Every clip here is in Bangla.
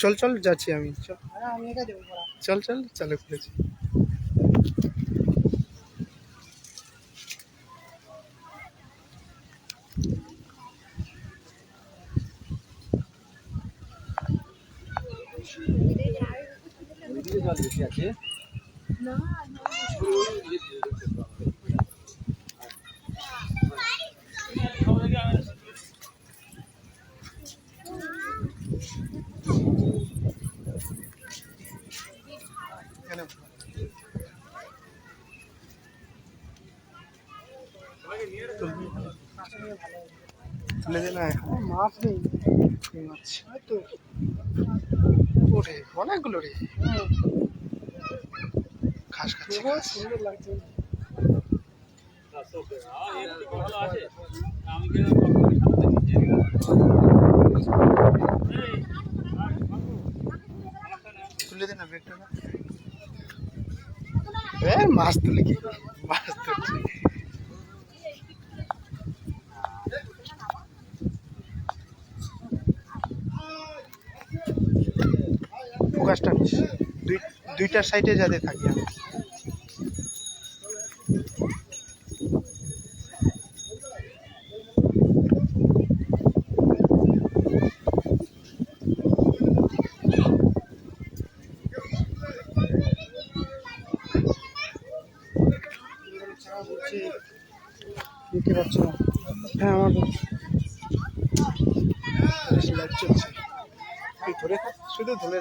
চল চল যাচ্ছি আমি, চল চল চলে খুলেছি। তুলে দে না, মাছ নেই, মাছ তো ওরে অনেকগুলো রে, ঘাস খাচ্ছে। সুন্দর লাগছে। তুলে দে না ব্যাগটা, মাছ তুলে কি মাছ তুলছে। ফোকাসটা দুইটার সাইডে যাতে থাকি আমি। দেখতে পাচ্ছ না? হ্যাঁ আমার লাইট চলছে, ধরে শুধু ধরে।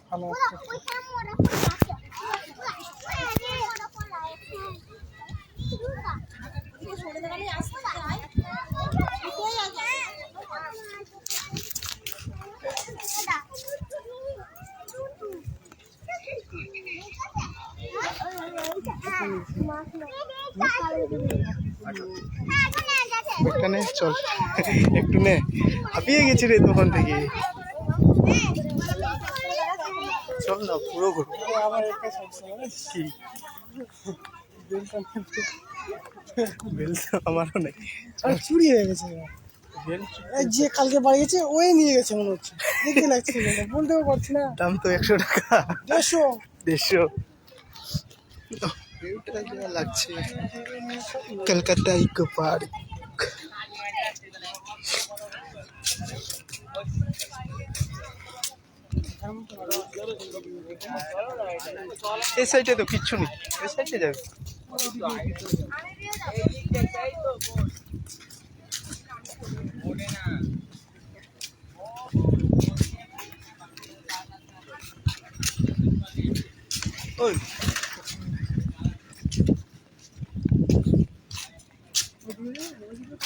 ভালো এখানে চল একটু নে, হাঁপিয়ে গেছি রে তখন থেকে। চল না পুরো ঘুরবো। কি বেল তো আমারও নেই, চুরি হয়ে গেছে। যে কালকে বাড়ি গেছে ওই নিয়ে গেছে মনে হচ্ছে, দেখতে লাগছে, বলতেও পারছি না। দাম তো 100 টাকা, 150 লাগছে। Kolkata Eco Park. এই সাইডে তো কিচ্ছু নেই, এই সাইডে যাবে। ওই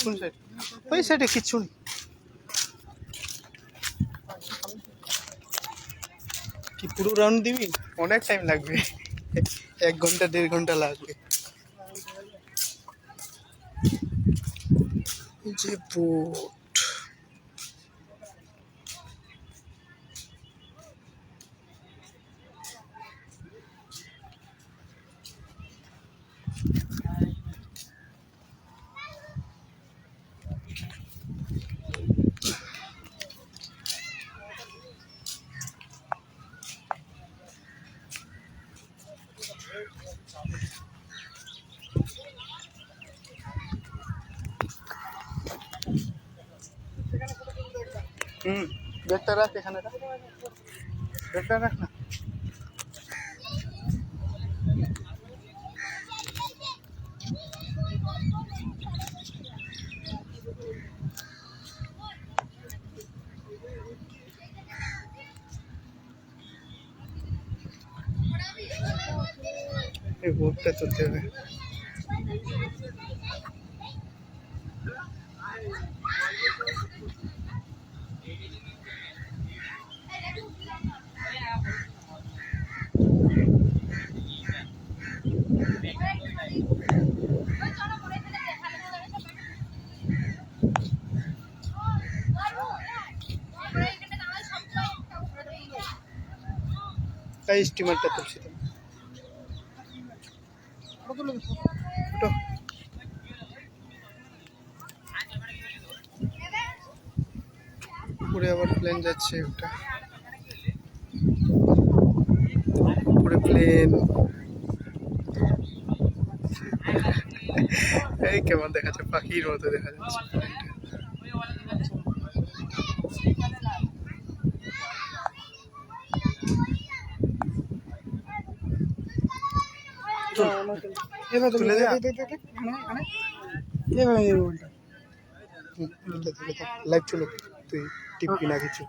কোন সাইড? ওই সাইডে কিচ্ছু নেই। কি পুরো রাউন্ড দিবি? অনেক টাইম লাগবে, 1 ঘন্টা 1.5 ঘন্টা লাগবে। যে বোট ব্যাগটা রাখ এখানে, ব্যাগটা রাখ না। এই বোটটা চলতে হবে। এই স্টিমারটা তুলছি তো উপরে আবার প্লেন যাচ্ছে একটা, উপরে প্লেন। এই কেমন দেখাচ্ছে, পাখির মতো দেখা যাচ্ছে তুলে দে। লাইভ চলো, তুই টিপবি না কিছু।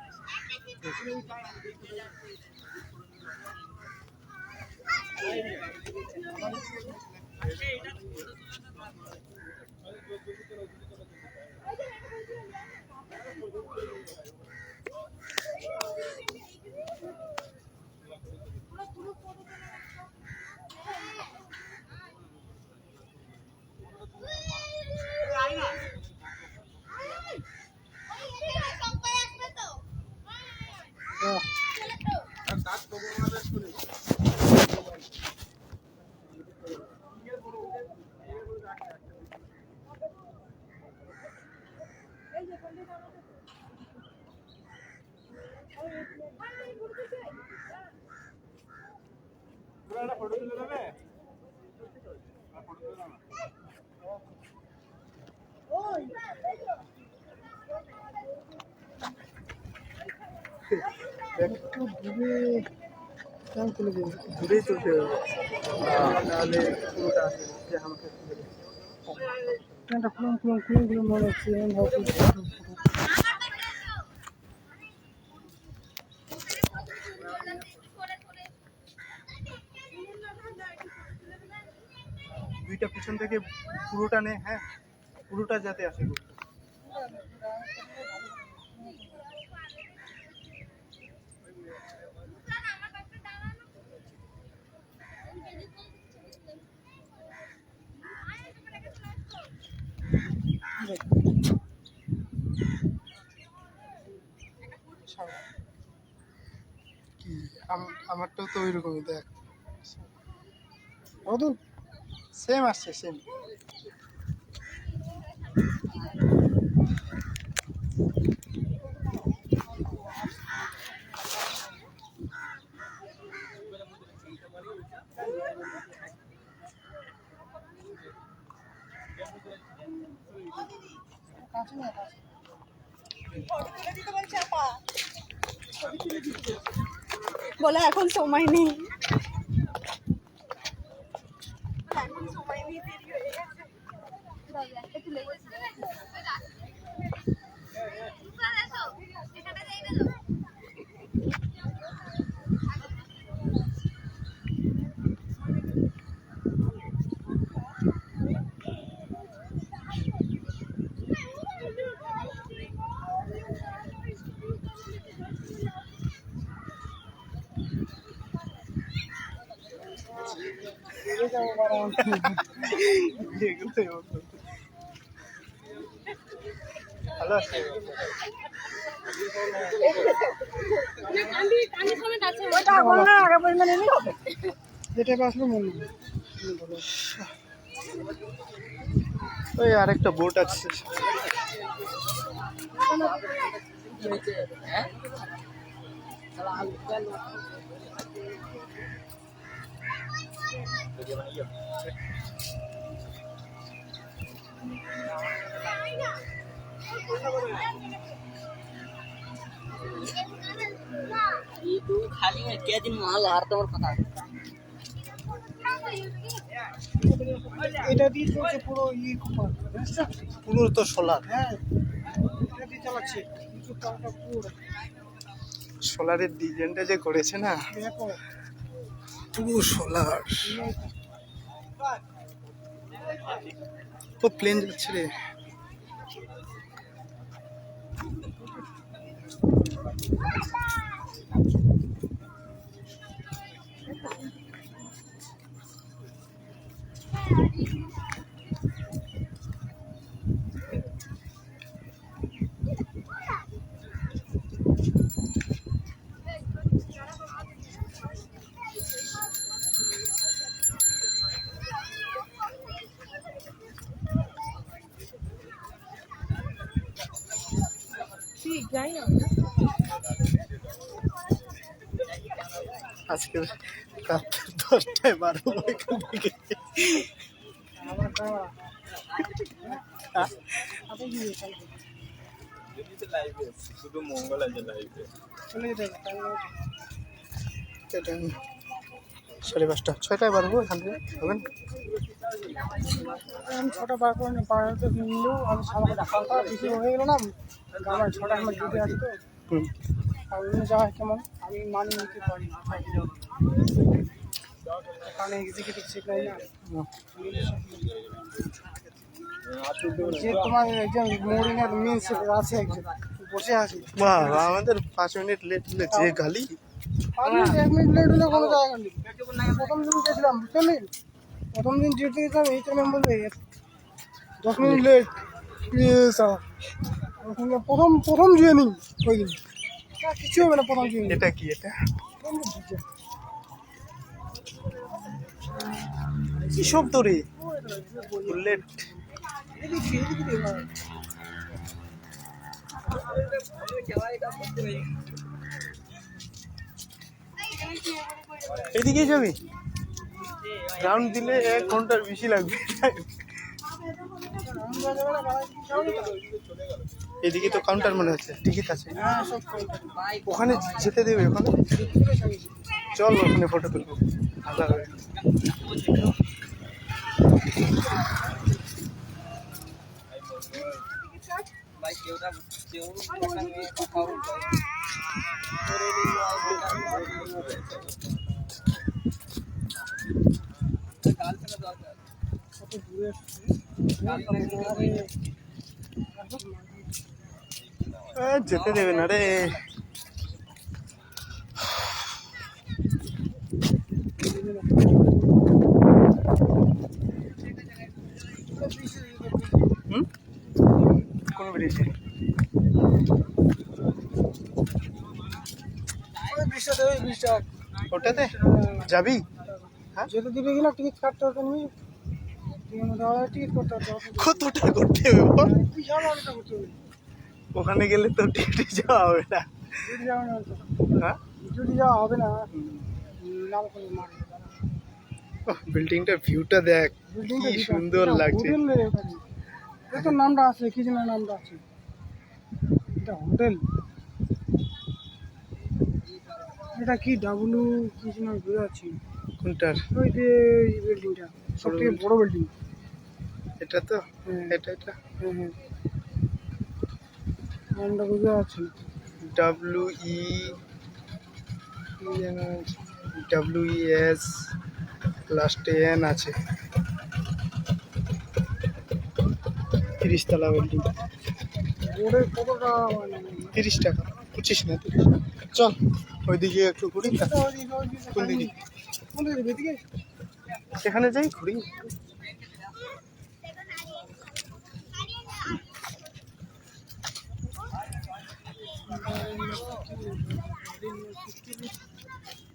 একটু দূরে তুলে দেবে, দূরেই তুলতে হবে, নাহলে পুরোটা আসবে যে আমাকে খুলুন মনে হচ্ছে। দুইটা পিছন থেকে পুরোটা নে, হ্যাঁ পুরোটা যাতে আসে। কি আমারটাও তো ওই রকমই, দেখ সেম আসছে, সেম। বলে এখন সময় নেই। ভালো আছে। ওই আরেকটা বোট আছে। खाली है क्या दिन माल हार तो पता এটা দিয়ে চলছে পুরো পুরো তো সোলার। হ্যাঁ এটা দিয়ে চালাচ্ছে সোলারের ডিজাইনটা যে করেছে না, পুরো সোলার। ও প্লেন যাচ্ছে রে। আজকে রাত 10টায় 12 এখান থেকে। শুধু মঙ্গল আছে লাইভে। 5:30 6টায় বাড়বো এখান থেকে হবেন। আমি 6টা বার করে পাড়াতে কিনলেও আমি সারা হালকা বেশি হয়ে গেল না। আমার 6টা আমার ডিউটি আছে তো। আর অন্য যাওয়া কেমন আমি মানি নিতে পারি কারণ এক্সিকিউটিভ সিট নাই না। যে তোমার একজন মোরিনের মেন সিট আছে একজন বসে আছে। বাহ আমাদের 5 মিনিট লেট হলে যে গালি। 1 মিনিট লেট হলে কোনো জায়গা নেই। প্রথম দিন গেছিলাম বুঝলি, প্রথম দিন ডিউটি গেছিলাম এই টাইমে বলবে 10 মিনিট লেট প্লিজ। প্রথম জুয়েনিং ওই দিন কিছু হবে না। প্রথম জুয়েনিং এটা কি এটা কি শব্দ রে? বুলেট এদিকে যাবি? রাউন্ড দিলে 1 ঘন্টার বেশি লাগবে। এদিকে তো কাউন্টার মনে হচ্ছে, টিকিট আছে ওখানে যেতে দেবে। ওখানে চল ওখানে ফটো তুলবো ভালো হবে। যেতে দেবে না রে। কোন ব্রিজে? ওটাতে যাবি? যেতে দিবে কিনা টিকিট কাটতে হবে তুমি। টিকিট করতে হবে। কতটা করতে হবে বল? বিশাল অনেকটা করতে হবে। ওখানে গেলে তো টিকিটে যাওয়া হবে না। যদি যাওয়া না তো হ্যাঁ যদি যাওয়া হবে না নাম করে মারবে। বিল্ডিংটার ভিউটা দেখ কি সুন্দর লাগছে। হোটেল নামটা আছে কি যেন নামটা আছে। এটা হোটেল, এটা কি ডাব্লু কি যেন বুঝাচ্ছি। কোনটার? ওই যে এই বিল্ডিংটা সব থেকে বড় বিল্ডিং এটা তো হ্যাঁ। এটা এটা হ্যাঁ হ্যাঁ নামটা বুঝতে পারছি না। WES লাস্টে এন আছে। 30 তলা বিল্ডিং। বোর্ডে কত টাকা মানে 30 টাকা 25 না 30। চল ওইদিকে একটু ঘুরি। কোন দিকে? কোন দিকে এদিকে? সেখানে যাই ঘুরি।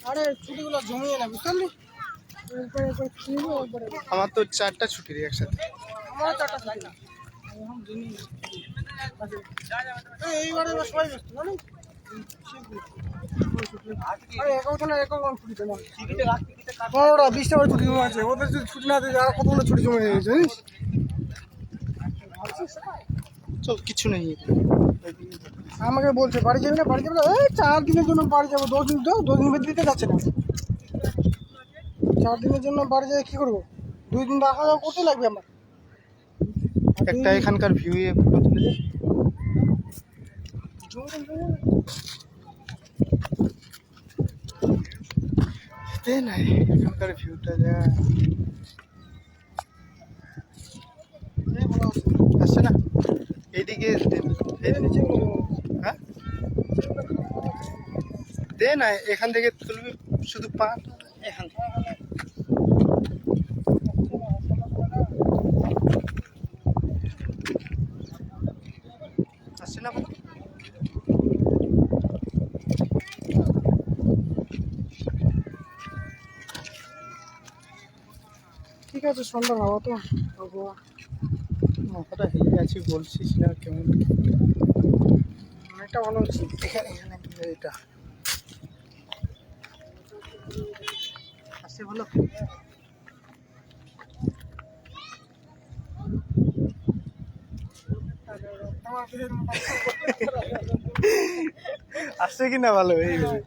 আরে ছুটিগুলো জমিয়ে না বুঝলি। আমার তো 4টা ছুটি রে একসাথে। আমার 4টা ছুটি না এখন জমি। এইবারে সবাই ব্যস্ত জানি। আরে একক ছুটি জমা 15টা 20টা করে ছুটি জমা আছে। ওদের যদি ছুটি না দেয় আর কতগুলো ছুটি জমা হয়ে গেছে জানিস। চল কিছু নেই। আমাকে বলছে বাড়ি যাবে না, বাড়ি যাবে না। এই 4 দিনের জন্য বাড়ি যাবো। 2 দিন তো 2 দিন বেঁধে দিতে যাচ্ছে না। 4 দিনের জন্য বাড়ি যাবে কি করবো? 2 দিন আসা যাওয়া করতে লাগবে আমার। একটা এখানকার ভিউ এ ফটো তুলে দে। দে না এখানকার ভিউটা যা আসছে না এইদিকে হ্যাঁ দে না এখান থেকে তুলবি শুধু পা এখান থেকে আসছে না ঠিক আছে সন্ধ্যা হওয়া তো মাথাটা হেলে আছি বলছিস না কেমন অনেকটা ভালো হচ্ছে এটা আসছে ভালো আসছে কিনা ভালো এইভাবে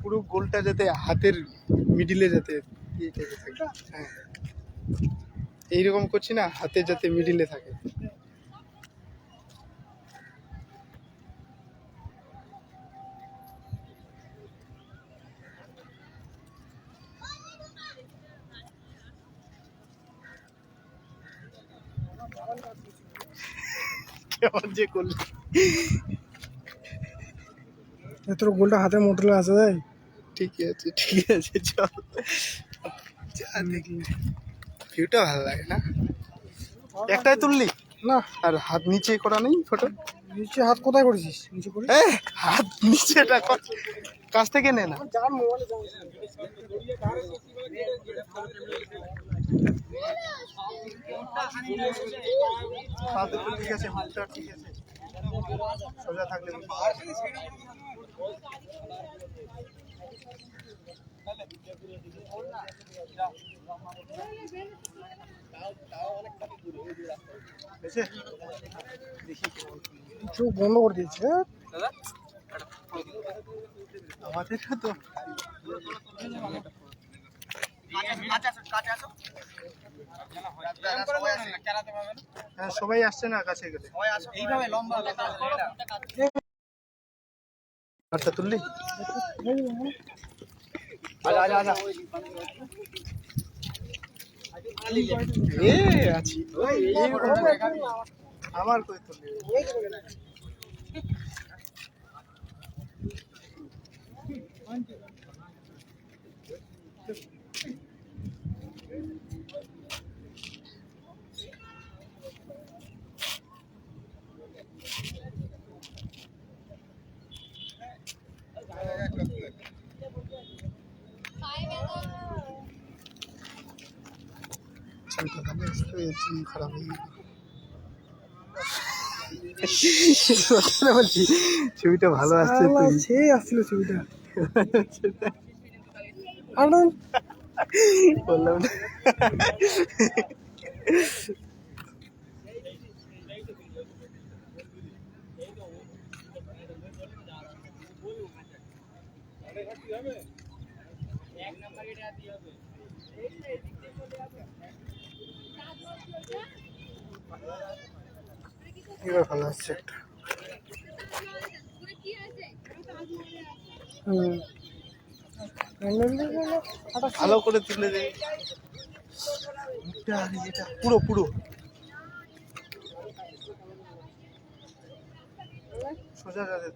পুরো গোলটা যাতে হাতের মিডিলে যাতে হ্যাঁ এইরকম করছি না হাতে যাতে মিডিলে থাকে কেমন যে করলি তোর গোলটা হাতে মোটলে আসে দেয় ঠিক আছে চল যা দেখি ভিউটা ভালো লাগে না একটাই তুললি না আর হাত নিচে করা নেই ফটো নিচে হাত কোথায় করেছিস নিচে করে হাত নিচেটা কাছ থেকে নে না যার মোবাইলে হাতে তো ঠিক আছে হাতটা ঠিক আছে সোজা থাকলে দেখি চোখ বন্ধ করে দিয়েছে আমাদের তো হ্যাঁ সবাই আসছে না কাছে গেলে এইভাবে লম্বা আচ্ছা তুললি এ আছি আমার কই তুললি খারাপ হয়ে বলছি ছবিটা ভালো আসছে সেই আসছিল ছবিটা আর বললাম না এবার ভালো আসছে একটা ভালো করে তুলে দে পুরো পুরো সোজা যাবে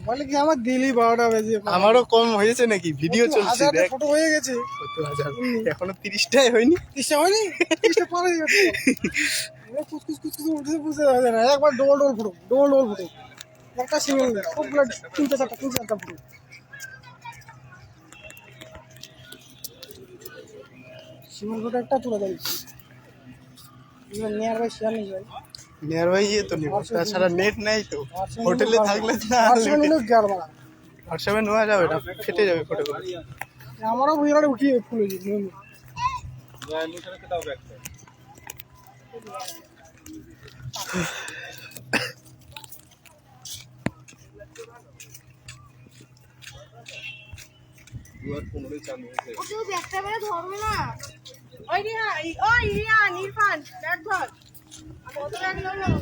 বলে কি আমার দিলি 12টা বেজে আমারও কম হয়েছে নাকি ভিডিও চলছে দেখ ফটো হয়ে গেছে 70,000 এখনো 30টাই হয়নি 30টা হয়নি 30টা পরে গেছে কুচকুচ উঠে বুঝতে পারছে না একবার ডবল ফটো একটা সিঙ্গেল সবগুলো 3-4টা ফটো সিঙ্গেল ফটো একটা তুলে দেয় নিয়ার বাই শেয়ার নেই ভাই নিয়ার বাই তো নেব তাছাড়া নেট নাই তো হোটেলে থাকলে না হোয়াটসঅ্যাপে নেওয়া যাবে না ফেটে যাবে ফটোগুলো আমারও বুঝে উঠিয়ে ফুলে একটা বেলা ধরবে না। ওই রিহান ইরফান ব্যাট ধর। কত ব্যাট নেবো?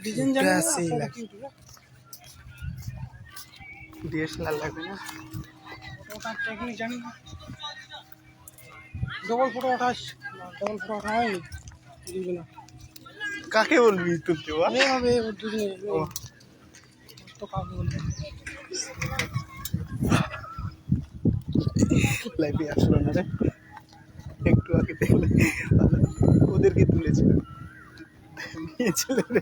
ডিজাইন জানি না সেই লাগে। ডিএসএলআর লাগবে না? ওটা টেকনিক জানি না। ডবল ফটো 28 ডবল ফটো 28 হয়নি দিবি না কাকে বলবি তুলতে বল? এইভাবে দুদিনে ও তো কাকে বলবো লাইভে আসলো না রে, একটু আগে দেখলে ওদেরকে তুলেছিল নিয়েছিল রে।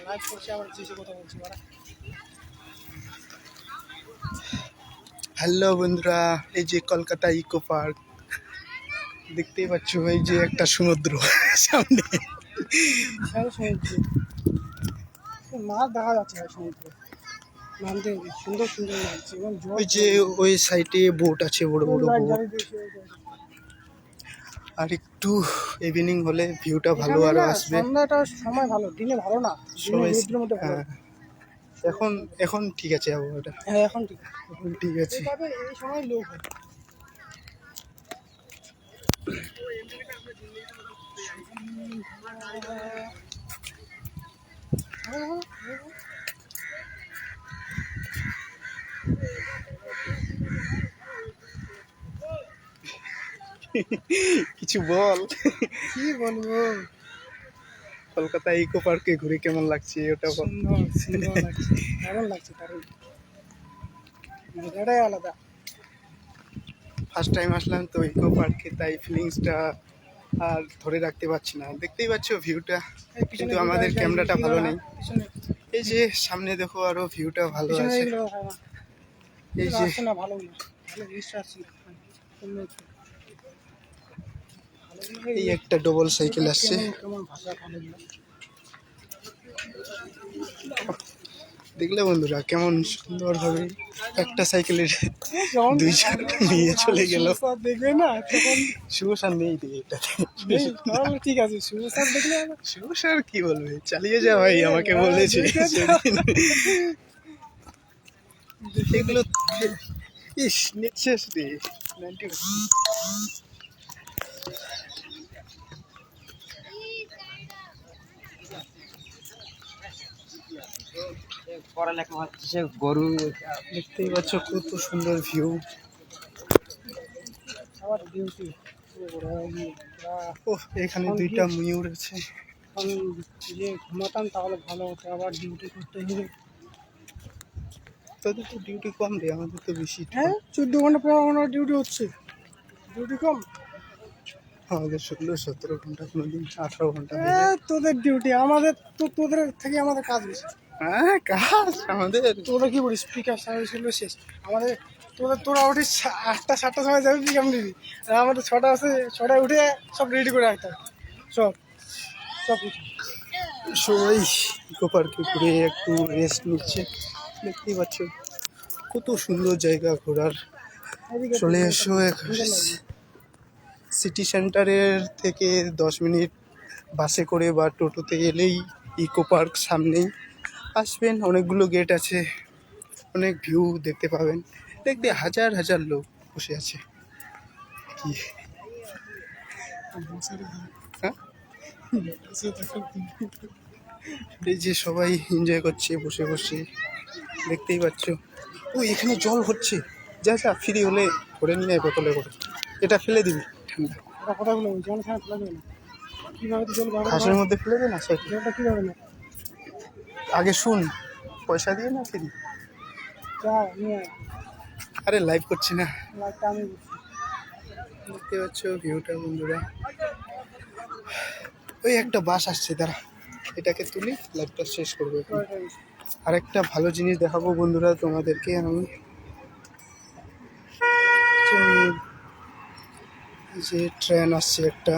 লাইভ করছে আবার জিসে কথা বলছি ওরা হ্যালো বন্ধুরা, এই যে কলকাতা ইকো পার্ক দেখতেই পাচ্ছ, এই যে একটা সমুদ্র সামনে। বিশাল সমুদ্র মাছ দেখা যাচ্ছে ভাই সমুদ্রে নামতে সুন্দর সুন্দর লাগছে এবং জল ওই যে ওই সাইডে বোট আছে, বড় বড় লাইট বোট। জ্বালিয়ে দিয়েছে ওই জায়গায়। আর একটু ইভিনিং হলে ভিউটা ভালো এখানে আরো না আসবে। সন্ধ্যাটা সময় ভালো দিনে ভালো না দিনে সবাই রোদ্রের মধ্যে ভালো হ্যাঁ, এখন এখন ঠিক আছে আবহাওয়াটা, হ্যাঁ এখন ঠিক এখন ঠিক আছে। তবে এই সময় লোক হয় কিছু বল, কি বলবো কলকাতা ইকো পার্কে ঘুরে কেমন লাগছে ওটা বল। সুন্দর সুন্দর লাগছে দারুণ লাগছে দারুণ মজাটাই আলাদা ফার্স্ট টাইম আসলাম তো ইকো পার্কে, তাই ফিলিংসটা আর ধরে রাখতে পারছি না। দেখতেই পাচ্ছ ভিউটা, এই পিছনে কিন্তু আমাদের ক্যামেরাটা ভালো নেই। পিছনে এই যে সামনে দেখো আরো ভিউটা ভালো পিছনে আছে। এগুলো হয় না এই এগুলো যে আসছে না ভালো না ভালো জিনিসটা আসছে না সুন্দর তো। ভালোগুলো এই একটা ডবল সাইকেল আসছে, কেমন কেমন ভাষা ভালোগুলো দেখলে বন্ধুরা কেমন সুন্দর ভাবে একটা সাইকেলের যখন দুইজন নিয়ে চলে গেল। স্যার দেখবে না তখন শুভসার নেই রে এটাতে। নেই, তাহলে ঠিক আছে শুভ স্যার দেখলে আবার শুভসার কি বলবে, চালিয়ে যা ভাই, আমাকে হ্যাঁ, বলেছে দেখে যা। সেদিন। এগুলো ইস নেট শেষ রে 90%। পড়ালেখা হচ্ছে গরু দেখতেই পাচ্ছ কত সুন্দর ভিউ। আবার ডিউটি ও এখানে দুইটা ময়ূর আছে। আমি যে ঘুমাতাম তাহলে ভালো হতো আবার ডিউটি করতে হবে তোদের তো ডিউটি কম রে, আমাদের তো বেশি। হ্যাঁ 14 ঘন্টা 15 ঘন্টা ডিউটি হচ্ছে ডিউটি কম আমাদের 16-17 ঘন্টা, কোনোদিন 18 ঘন্টা হয়ে যায়। তোদের ডিউটি আমাদের তো তোদের থেকে আমাদের কাজ বেশি হ্যাঁ কাজ আমাদের। তোরা কি বলিস স্পিকার সার্ভিস হলো শেষ আমাদের তোরা উঠিস 8টা 7টার সময় যাবি পিকাম দিবি আর আমাদের 6টা আছে 6টায় উঠে সব রেডি করে রাখতে হবে সব সব কিছু সবাই ইকো পার্কে ঘুরে একটু রেস্ট নিচ্ছে। দেখতেই পাচ্ছ কত সুন্দর জায়গা ঘোরার। এদিকে চলে এসো সুন্দর লাগবে। সিটি সেন্টারের থেকে 10 মিনিট বাসে করে বা টোটোতে এলেই ইকো পার্ক সামনেই আসবেন। অনেকগুলো গেট আছে, অনেক ভিউ দেখতে পাবেন। দেখবে হাজার হাজার লোক বসে আছে। কি হ্যাঁ? এই যে সবাই এনজয় করছে বসে বসে, দেখতেই পাচ্ছ। ও এখানে জল হচ্ছে, যা যা ফ্রি হলে ভরে নিয়ে আয় বোতলে করে, এটা ফেলে দিবি ঠান্ডা। ওরা কথাগুলো জল খারাপ ফেলা যাবে না কীভাবে তো জল বার ঘাসের মধ্যে ফেলে দে না সেটা। জলটা কীভাবে না আগে শুন, পয়সা দিয়ে না ফ্রি? যা নিয়ে আয়। আরে লাইভ করছি না। লাইটটা আমি দেখতে পাচ্ছ ভিউটা বন্ধুরা। ওই একটা বাস আসছে, দাঁড়া এটাকে তুলি, লাইভটা শেষ করবো এখন। আরেকটা ভালো জিনিস দেখাবো বন্ধুরা তোমাদেরকে আমি। যে ট্রেন আসছে একটা,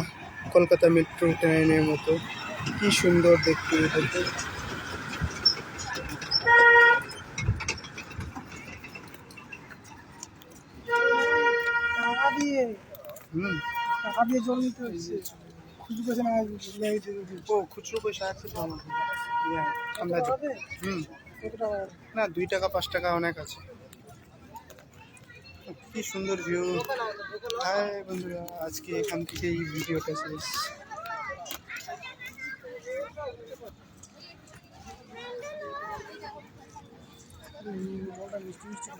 কলকাতা মেট্রো ট্রেনের মতো, কি সুন্দর দেখতে এটাকে। টাকা দিয়ে হুম। জল নিতে হচ্ছে, খুচরো পয়সা না লেগে ও খুচরো পয়সা আছে তো আমাদের। আমরা হুম, কত টাকা? না 2 টাকা 5 টাকা অনেক আছে। কি সুন্দর ভিউ। হাই বন্ধুরা, আজকে এখান থেকে এই ভিডিওটা শেষ। মিষ্টি মিষ্টি